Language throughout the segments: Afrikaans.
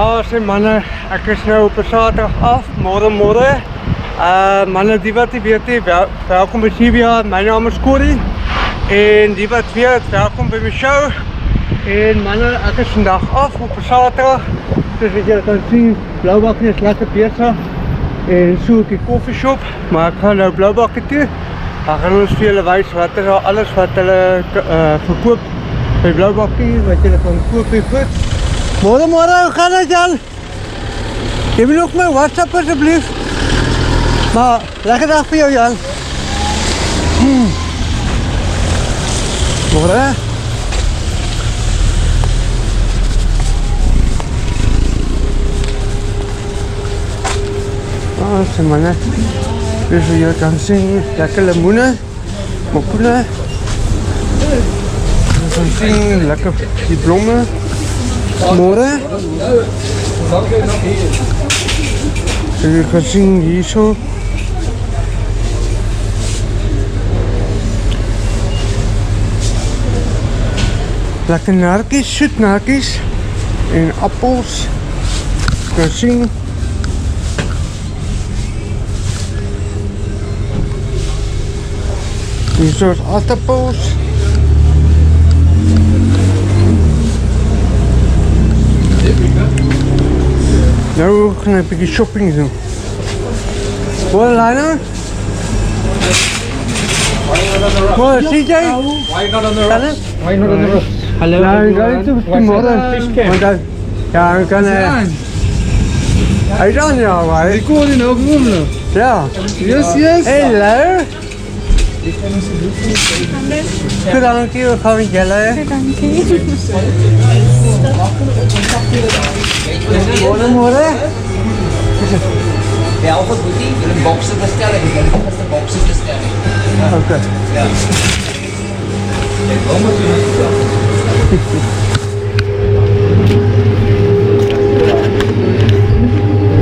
Sê manne, ek is nou op 'n Saterdag af, môre. Manne, die wat nie weet nie, welkom by CBA, my naam is Corrie. En die wat weet, welkom by my show. En manne, ek is vandag af op 'n Saterdag. Soos wat julle kan sien, Bloubakkie is lekker besig. En soek die koffieshop, maar ek gaan nou Bloubakkie toe. Dan gaan ons vir julle wys wat is al alles wat hulle verkoop by Bloubakkie, wat julle kan koop en goed. Môre, hoe gaan het Jan? Geef me nog mijn WhatsApp alsjeblieft. Maar lekker dag voor jou Jan. Môre. Sê manne, dus wat jy kan sien, lekker lemoene, mopoene. Jy kan sien, lekker die blomme. Môre. So jy kan sien hierso. Lekker narkies, soet narkies en appels. Jy kan sien. Hierso is aardappels. Nou gaan ek 'n bietjie shopping doen. Wat Lana? Wat CJ? Why not on the rocks? Why not on the rocks? Hallo. Nou, gaan we tomorrow. Ja, we kan I don't know why. Recording ook room. Ja. Yes. Hello. Good on you, how are you? Môre. Ja, of het moet nie, jy moet bokse bestelling, jy moet eerst 'n bokse bestelling. Okay. Ja.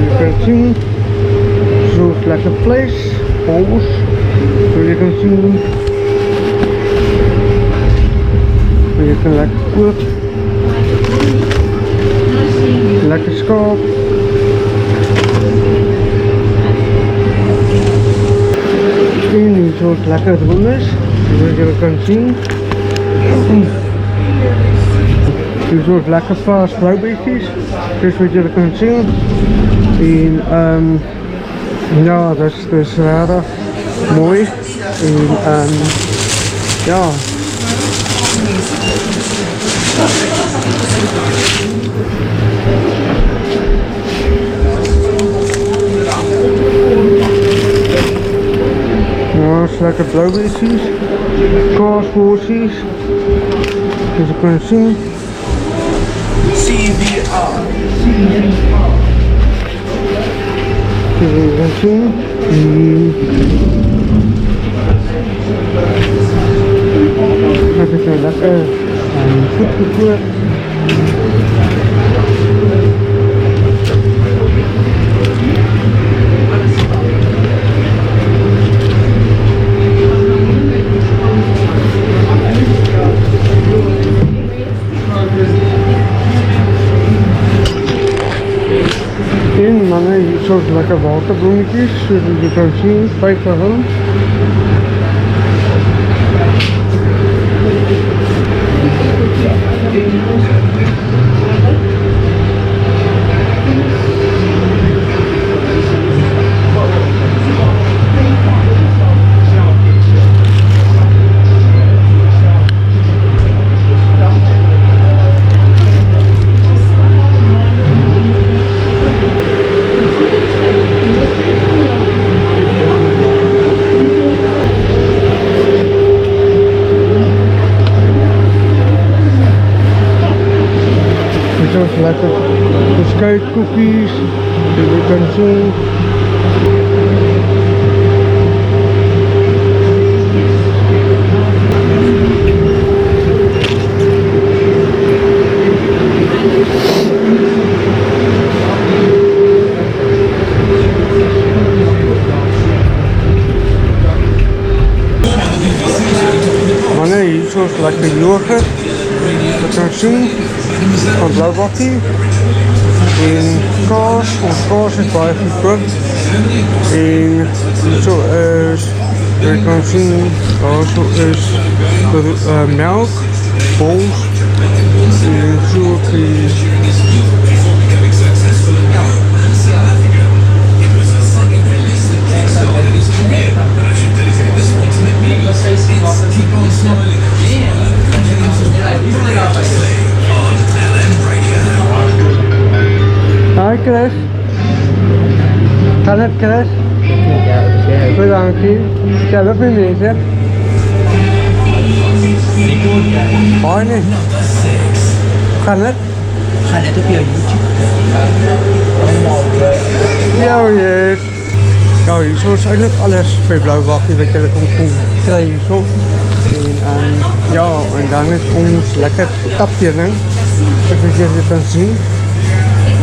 You can see, so it's like a place, almost, so you can see, so you can like cook, lekker skaap. En so het lekker room is, soos julle kan sien. Hier is lekker vars bloubeetjies, soos wat julle kan sien. En ja, dat is regtig mooi. En ja. Ja, is lekker bloubeetjies, kaasworsies, soos jy kan sien. CBR. Soos jy kan sien. Dat is nou lekker goed gekoop. En manne, hier soos lekker waterbloemetjies, soos jy kan sien, 5 vir hom. Lekker beskuitkoekies, soos jy kan sien. Manne, hier is lekker yoghurt. Jy kan sien van Bloubakkie. En kaas, ons kaas is baie goedkoop. En so is, jy kan sien, daar so is melk, bols en so op die Hi Chris. Kan het Chris? Bedankt. Stel op je mensen. Mooi niet. Kan het? Gaan net op jou YouTube. Ja, yes. Nou, hier is eigenlijk alles bij Blauwbakkie wat jullie kon krijgen zo. En ja, en dan is ons lekker tapjening. Zoals jullie kan zien.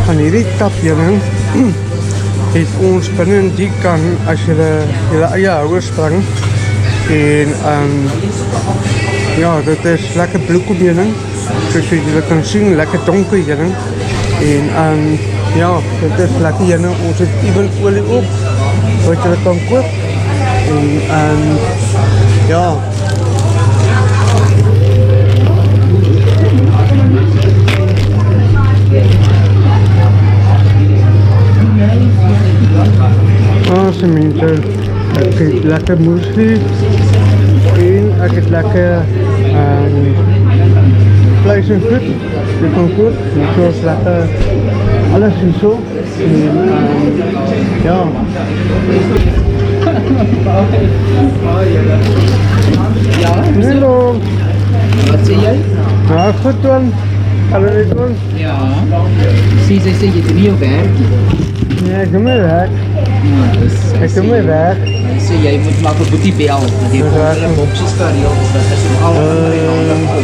Van hierdie tapjening het ons binne die kan as jy julle eie houers spring. En ja, dit is lekker bloekomheuning. Soos julle kan sien, lekker donker heuning. En ja, dit is lekker heuning. Ons het even olie op wat julle kan koop. En ja. Ze mensen, ik heb lekker muesli en ik heb lekker vlees en vis. Je kan goed, zoals lekker alles en zo. Ja. Hallo. Wat sê jy? Ja, goed doen. Hallo dit doen. Ja. Sy sê jy doen nie jou werk nie. Nee, ik doe mijn werk. Ik doe mijn werk. Sê jy moet maar vir Boetie bel. Die kom hulle boksies kareel, dat is om al kom.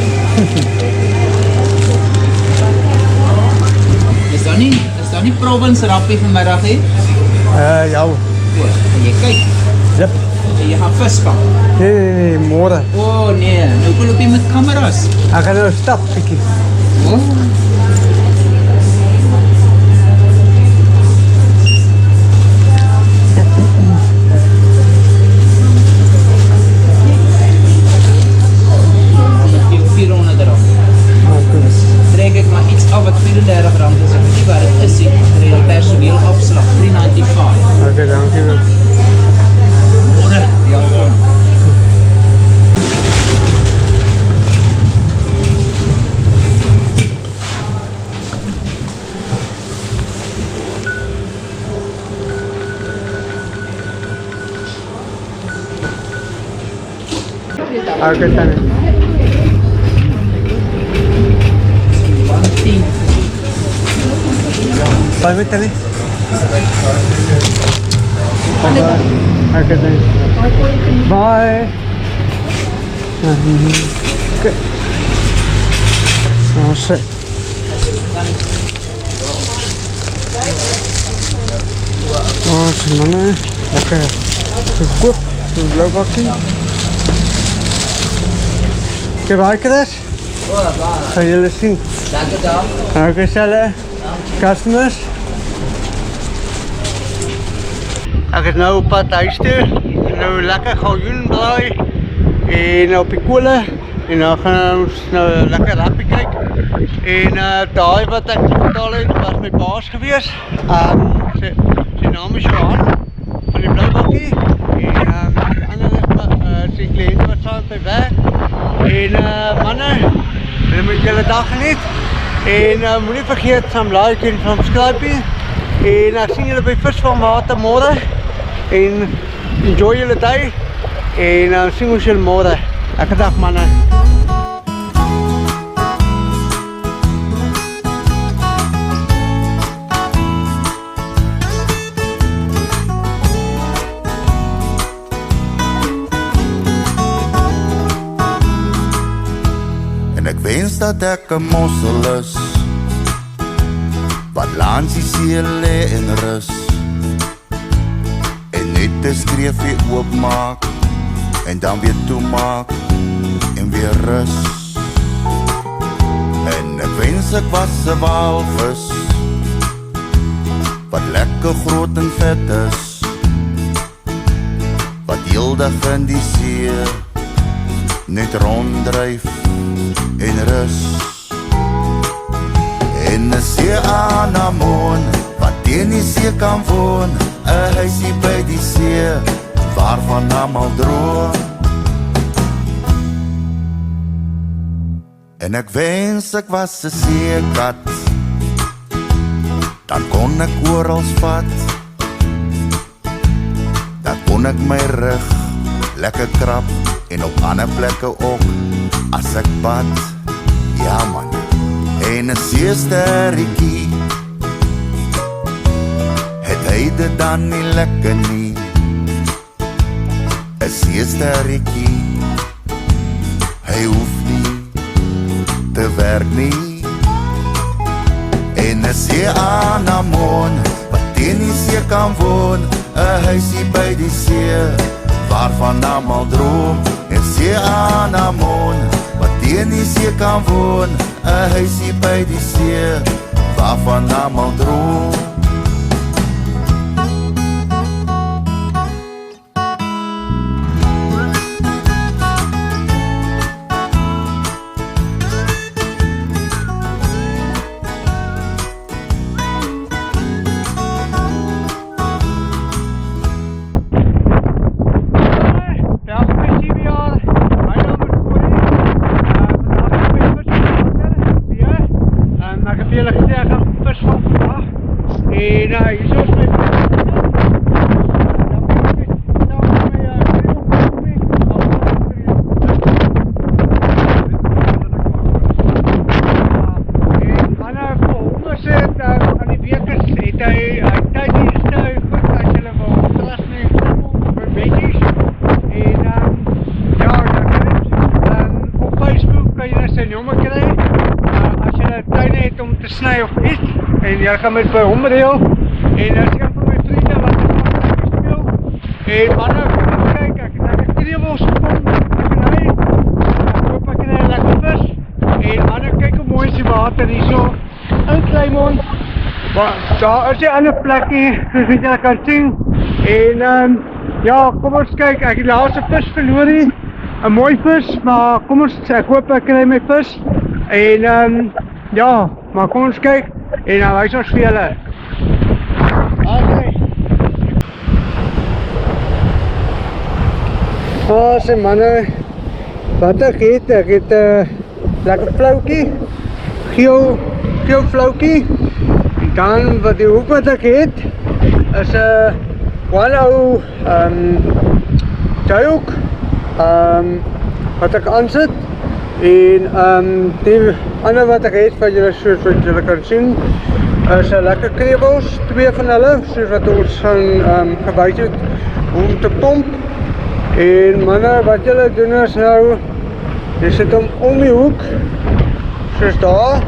Is daar nie Province rappie vanmiddag hè? Ja. En jy kyk. Yep. En jy gaan vis vang. Nee, morgen. Oh nee, nou loop jy met kameras. Ik ga nou stap, Fikkie. Oh. Trek ek maar iets af wat R34 is. Ek weet nie waar dit is nie. Reël personeel opslag $3.95. Oké, dankjewel. Môre, ja kom. Oké, dan. 10. Bye, Mitali. Oké, dan. Bye. Oké. Nou, zet. Oh, semuanya. Oke. Cukup. Sebelah kaki. Oké, baik Chris. Gaan jullie zien. Dankie dan. Oké, Sally. Customers. Ek is nou op pad huis toe. Nou lekker galjoenbraai. En op die kolle. En dan gaan ons nou lekker rappie kyk. En daai wat ek betaal het, was my baas gewees. Sy naam is Johan van die Blauwbakkie. En die ander is sy kliënt wat saam by werk. En manne, julle moet julle dag geniet. En moenie vergeet om like en subscribe. En ek sien julle by Vis van Water môre. En enjoy julle day. En sien ons julle môre. Lekker dag manne. Ek wens dat ek 'n mossel is wat langs die see lê en rus en net 'n skreefie oopmaak en dan weer toemaak en weer rus. En ek wens ek was 'n walvis lekker groot en vet is, wat heel dag in die see net ronddryf en rus. En 'n see anemoon wat teen die see kan woon, 'n huisie by die see waarvan almal droom. En ek wens ek was 'n seekat, dan kon ek oral vat, dan kon ek my rug lekker krap en op ander plekke ook as ek bad. Ja man, en 'n seesterretjie, het hy dit dan nie lekker nie. 'n seesterretjie, hy hoef nie te werk nie. En 'n see anemoon wat teen die see kan woon, 'n huisie by die see waarvan almal droom. 'n see anemoon wat teen die see kan woon, 'n huisie by die see waarvan almal droom. Sny of iets en jy gaan met by hom reël en as een van my vriende wat ek speel en manne kyk ek het 'n kreewels gekom en hy koop ek 'n lekker vis en manne kyk hoe mooi is die water hierso in Kleinmond, maar daar is 'n ander plekkie soos wat jy kan sien en ja, kom ons kyk, ek het die laaste vis verloor hier, 'n mooi vis, maar kom ons, ek hoop ek kry my vis en ja, maar kom ons kyk en dan wys ons vir julle. Okay. Sê manne, wat ek het 'n lekker floukie, geel floukie. En dan wat die hoek wat ek het is 'n ou duikhoek wat ek aansit. En die ander wat ek het van julle soos wat julle kan sien is 'n lekker kreewels, 2 van hulle soos wat ons gaan gewys het om te pomp. En manne, wat julle doen is nou, jy sit hom om die hoek soos daar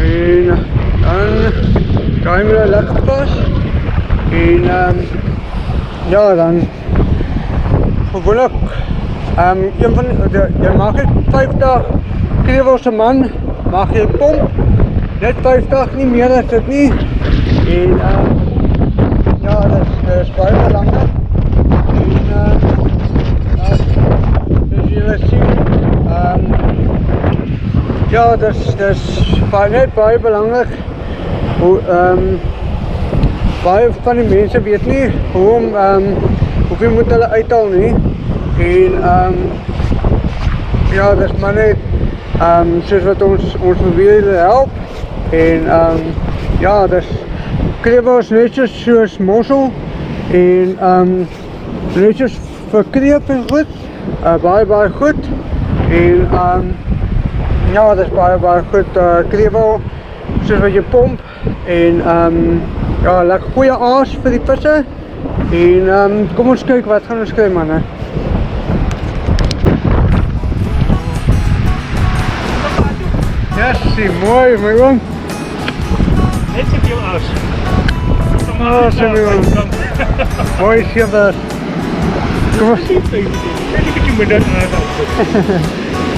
en dan draai jy lekker pas en ja, dan gewoonlik een van jy mag het 50 kreewels 'n man mag jy pomp, net 50, nie meer as dit nie. En ja, dit is baie belangrik. En soos julle sien, ja, dit is net baie belangrik. Baie van die mense weet nie hoeveel moet hulle uithaal nie. En ja, dis maar net soos wat ons wil help. En ja, dis kreewels netjies soos mossel en netjies vir kreef en goed, baie goed. En ja, dis baie goed kreewel soos wat jy pomp. En ja, lekker goeie aas vir die visse. En kom ons kyk wat gaan ons kry manne. Jessie, mooi my oom. Net so veel as. Sê my oom. Mooi seebas. Kom ons. Net 'n bietjie minder aan.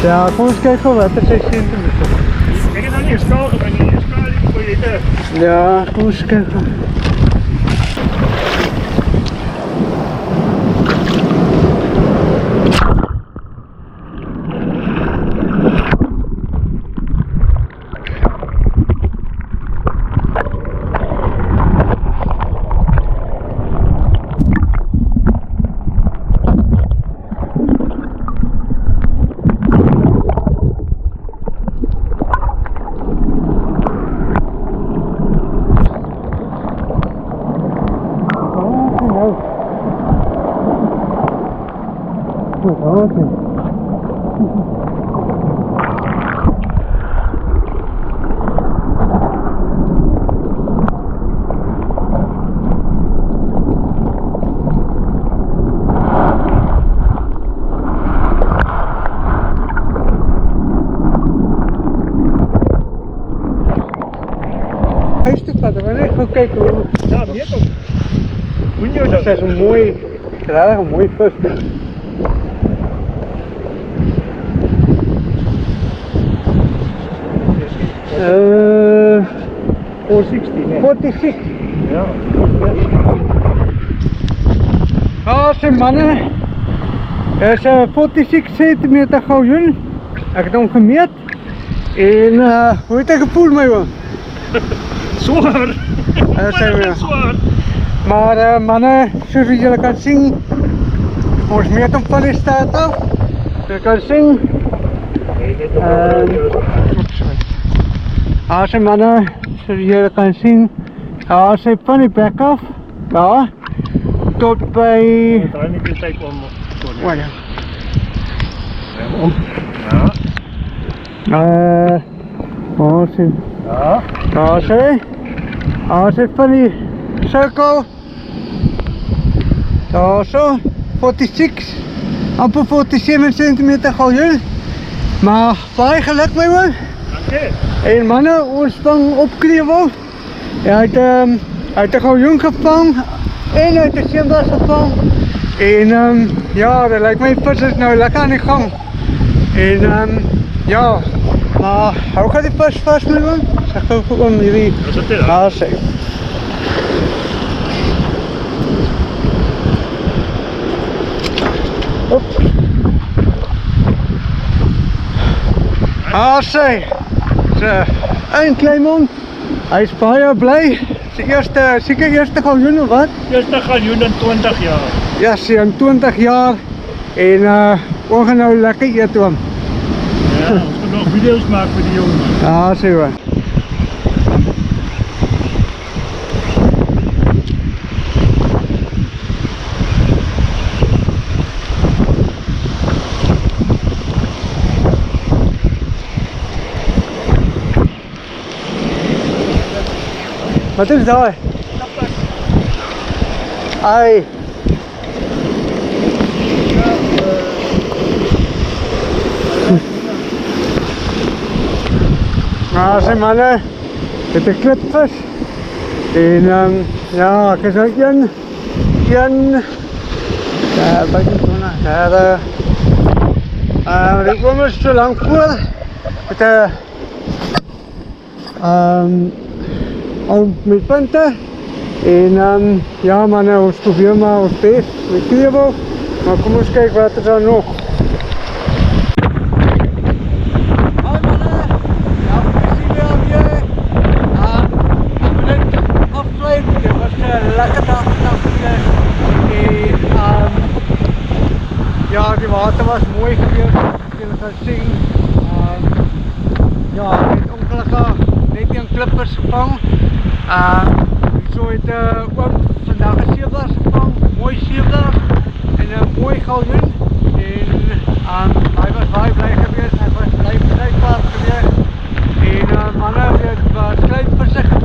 Ja, kom ons kyk gou wat sy sentimente. Ek het dan nie skaal gebring nie. Skaal is vir jy Ja, kom eens kijken. Gaan kijken hoe. Ja, meer toch? Moet je dat? Dat is een mooi, graag een mooi vis. 460, nee. 46. Ja. Ze mannen, dat is 46 centimeter gouden. Ik heb het omgemeerd. En hoe heeft het gevoeld mee, man? Zwaar. Dat zijn we. Zwaar. Maar mannen, zoals jullie kunnen zien, ons meet van de staat af. Je kan zien. Als je mannen, zoals jullie kunnen zien, als je van die bek af, ja, tot bij. Daar niet de tijd om. Waar ja. Ja. Als je van die cirkel, zo, 46, amper 47 centimeter gouden. Maar baie geluk mee man. Dankie. En mannen, ons vang opkleven. Hij heeft de gouden gevangen en uit de zwembad gevangen. En ja, dat lijkt mij vis is nou lekker aan de gang. En ja, maar hoe gaat die vis vast nu man? Zeg gewoon om jullie. Dat is het hè? Ah, zeg. Op. Ah, zeg. Een klein man. Hij is baie blij. Zeker eerste gouden of wat? Eerste miljoen in 20 jaar. Ja, ze in 20 jaar. En we gaan nou lekker eten man. Ja, ons gaan nog video's maken voor die jongens. Ja, zie je. Wat is dat? Ai. Nou, zijn mannen, dit is een klipvis. En ja, ik is ook een beetje zo'n dit kwam is zo lang voor. Met met punten. En ja mannen, ons probeer maar ons best met kriebel. Maar kom eens kijken wat er dan nog. Hoi mannen, ja we zien weer hier. Net afsluiten, dit was een lekker dag hier. En ja, die water was mooi geweest, jullie gaan zien. Ja, het ongelukkig net een klippers gevangen. Zo het ook vandaag een zeeblaas gevangen, mooi zeeblaas en een mooi gouden. En hij was baie blij geweest, hij was blij geweest. En mannen, het was klein versicht